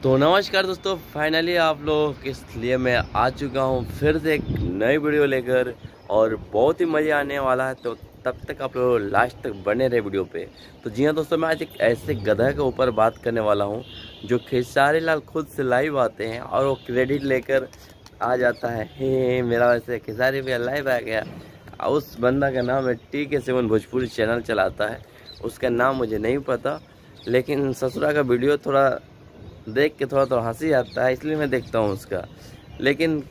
तो नमस्कार दोस्तों, फाइनली आप लोगों के लिए मैं आ चुका हूँ फिर से एक नई वीडियो लेकर और बहुत ही मज़ा आने वाला है। तो तब तक आप लोग लास्ट तक बने रहे वीडियो पे। तो जी हाँ दोस्तों, मैं आज एक ऐसे गधा के ऊपर बात करने वाला हूँ जो खेसारी लाल खुद से लाइव आते हैं और वो क्रेडिट लेकर आ जाता है। हे मेरा वैसे खेसारी भैया लाइव आ गया। उस बंदा का नाम है TK7 भोजपुरी चैनल चलाता है। उसका नाम मुझे नहीं पता, लेकिन ससुरा का वीडियो थोड़ा देख के थोड़ा तो हंसी आता है, इसलिए मैं देखता हूँ उसका। लेकिन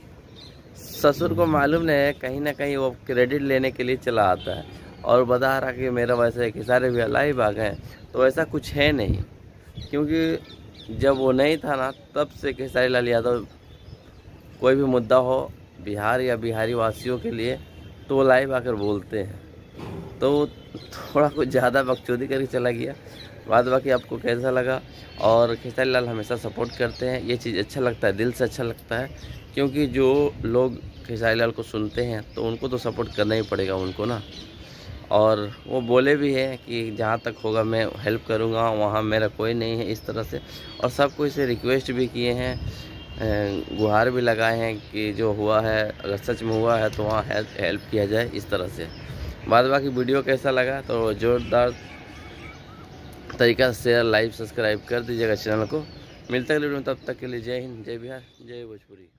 ससुर को मालूम नहीं है, कहीं ना कहीं वो क्रेडिट लेने के लिए चला आता है और बता रहा कि मेरा वैसे खेसारी भैया लाइव आ गए। तो ऐसा कुछ है नहीं, क्योंकि जब वो नहीं था ना, तब से खेसारी लाल यादव कोई भी मुद्दा हो बिहार या बिहारी वासियों के लिए तो वो लाइव आकर बोलते हैं। तो थोड़ा कुछ ज़्यादा बकचोदी करके चला गया। बाद बाकी आपको कैसा लगा? और खेसारी लाल हमेशा सपोर्ट करते हैं, ये चीज़ अच्छा लगता है, दिल से अच्छा लगता है, क्योंकि जो लोग खेसारी लाल को सुनते हैं तो उनको तो सपोर्ट करना ही पड़ेगा उनको ना। और वो बोले भी हैं कि जहाँ तक होगा मैं हेल्प करूँगा, वहाँ मेरा कोई नहीं है इस तरह से। और सबको इसे रिक्वेस्ट भी किए हैं, गुहार भी लगाए हैं कि जो हुआ है अगर सच में हुआ है तो वहाँ हेल्प किया जाए इस तरह से। बाद बाकी वीडियो कैसा लगा तो जोरदार तरीका से शेयर, लाइक, सब्सक्राइब कर दीजिएगा चैनल को। मिलते हैं वीडियो में, तब तक के लिए जय हिंद, जय बिहार, जय भोजपुरी।